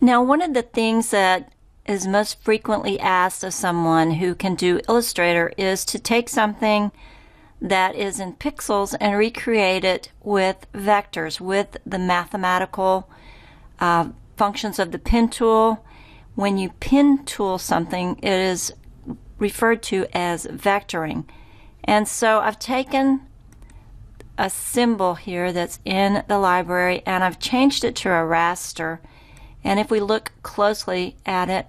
Now, one of the things that is most frequently asked of someone who can do Illustrator is to take something that is in pixels and recreate it with vectors, with the mathematical functions of the pen tool. When you pen tool something, it is referred to as vectoring. And so I've taken a symbol here that's in the library and I've changed it to a raster. And if we look closely at it,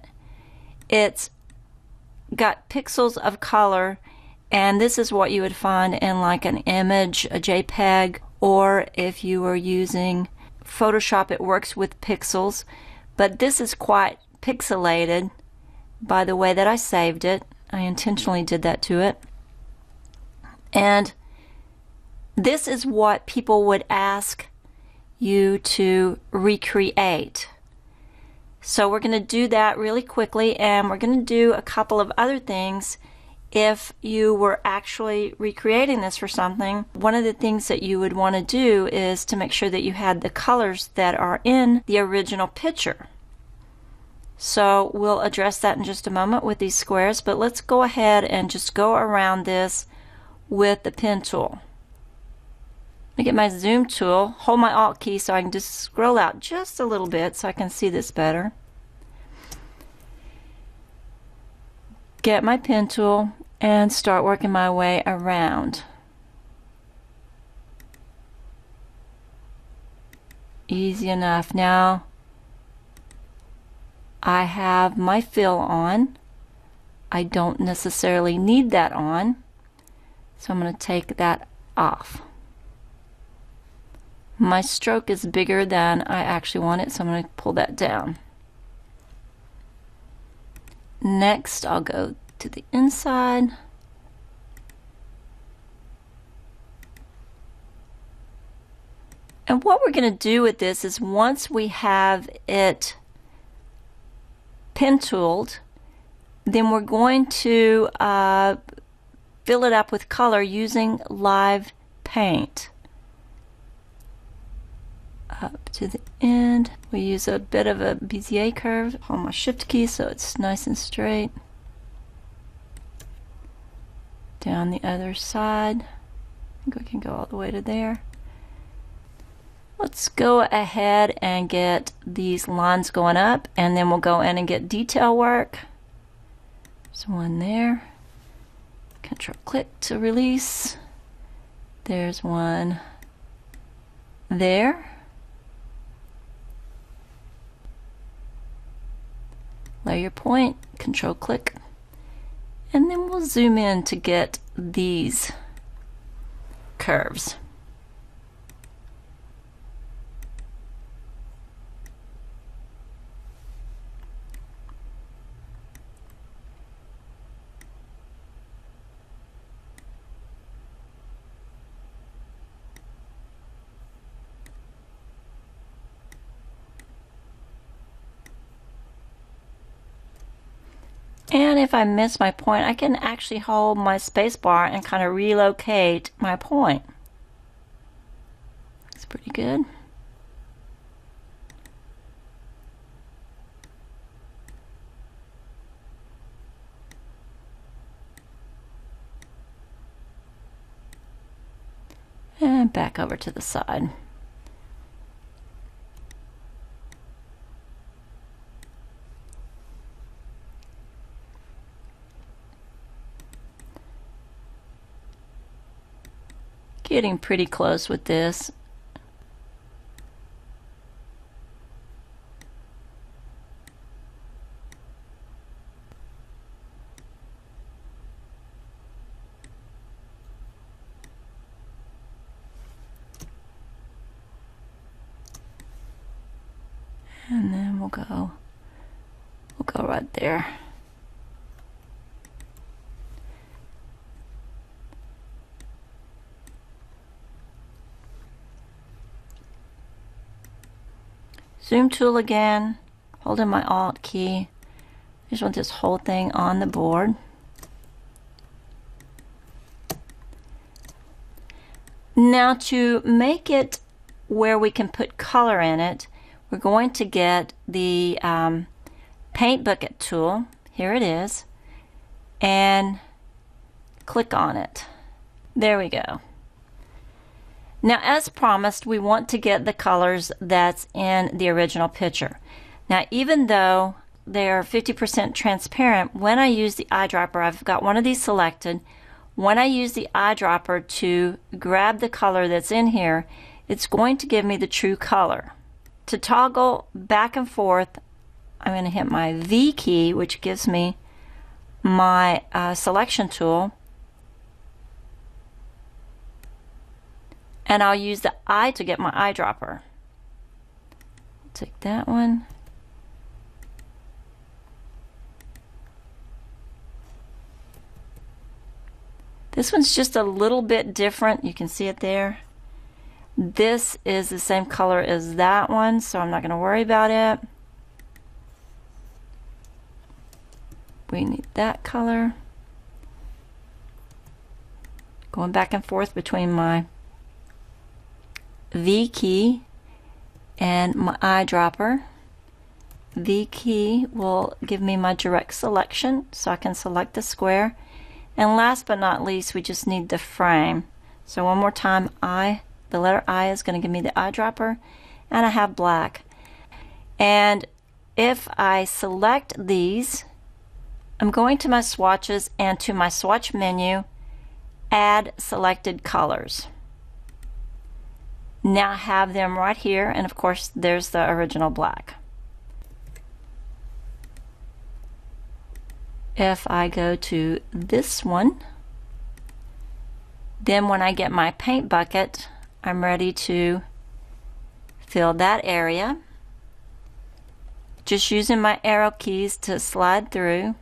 it's got pixels of color, and this is what you would find in like an image, a JPEG, or if you were using Photoshop, it works with pixels, but this is quite pixelated by the way that I saved it. I intentionally did that to it. And this is what people would ask you to recreate. So we're going to do that really quickly, and we're going to do a couple of other things. If you were actually recreating this for something, one of the things that you would want to do is to make sure that you had the colors that are in the original picture. So we'll address that in just a moment with these squares, but let's go ahead and just go around this with the pen tool. Let me get my zoom tool, hold my Alt key so I can just scroll out just a little bit so I can see this better. Get my pen tool and start working my way around. Easy enough. Now I have my fill on. I don't necessarily need that on, so I'm going to take that off. My stroke is bigger than I actually want it, so I'm going to pull that down. Next, I'll go to the inside. And what we're going to do with this is once we have it pen tooled, then we're going to fill it up with color using Live Paint. Up to the end, we use a bit of a Bezier curve. Hold my shift key so it's nice and straight. Down the other side. I think we can go all the way to there. Let's go ahead and get these lines going up, and then we'll go in and get detail work. There's one there. Control click to release. There's one there. Layer point, control click, and then we'll zoom in to get these curves. And if I miss my point, I can actually hold my space bar and kind of relocate my point. That's pretty good. And back over to the side. Getting pretty close with this. And then we'll go right there. Zoom tool again, holding my Alt key. I just want this whole thing on the board. Now to make it where we can put color in it, we're going to get the paint bucket tool. Here it is. And click on it. There we go. Now, as promised, we want to get the colors that's in the original picture. Now, even though they are 50% transparent, when I use the eyedropper, I've got one of these selected. When I use the eyedropper to grab the color that's in here, it's going to give me the true color. To toggle back and forth, I'm going to hit my V key, which gives me my selection tool. And I'll use the eye to get my eyedropper. Take that one. This one's just a little bit different. You can see it there. This is the same color as that one, so I'm not going to worry about it. We need that color. Going back and forth between my V key and my eyedropper. V key will give me my direct selection, so I can select the square. And last but not least, we just need the frame. So one more time, the letter I is going to give me the eyedropper, and I have black. And if I select these, I'm going to my swatches and to my swatch menu, add selected colors. Now I have them right here, and of course there's the original black. If I go to this one, then when I get my paint bucket, I'm ready to fill that area. Just using my arrow keys to slide through.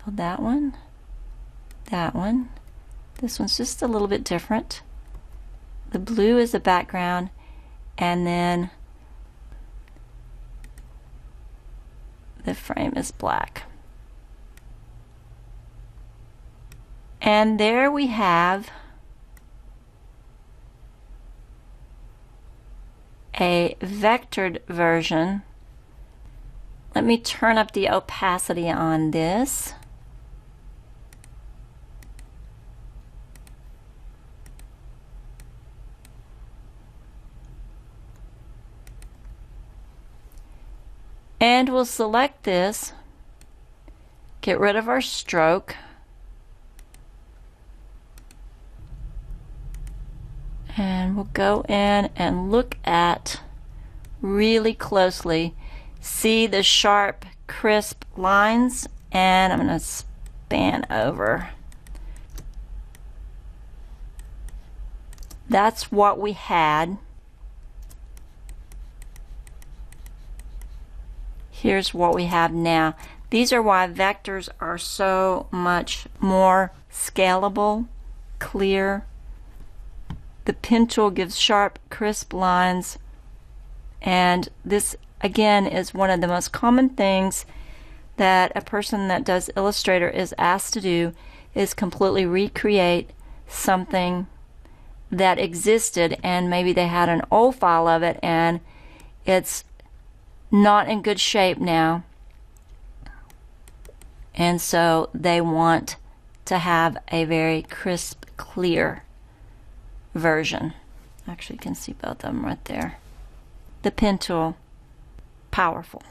Fill that one, that one. This one's just a little bit different. The blue is the background, and then the frame is black. And there we have a vectored version. Let me turn up the opacity on this. And we'll select this, get rid of our stroke, and we'll go in and look at really closely, see the sharp, crisp lines, and I'm going to span over. That's what we had. Here's what we have now. These are why vectors are so much more scalable, clear. The pen tool gives sharp, crisp lines, and this again is one of the most common things that a person that does Illustrator is asked to do, is completely recreate something that existed, and maybe they had an old file of it and it's not in good shape now, and so they want to have a very crisp, clear version. Actually, you can see both of them right there. The pen tool, powerful.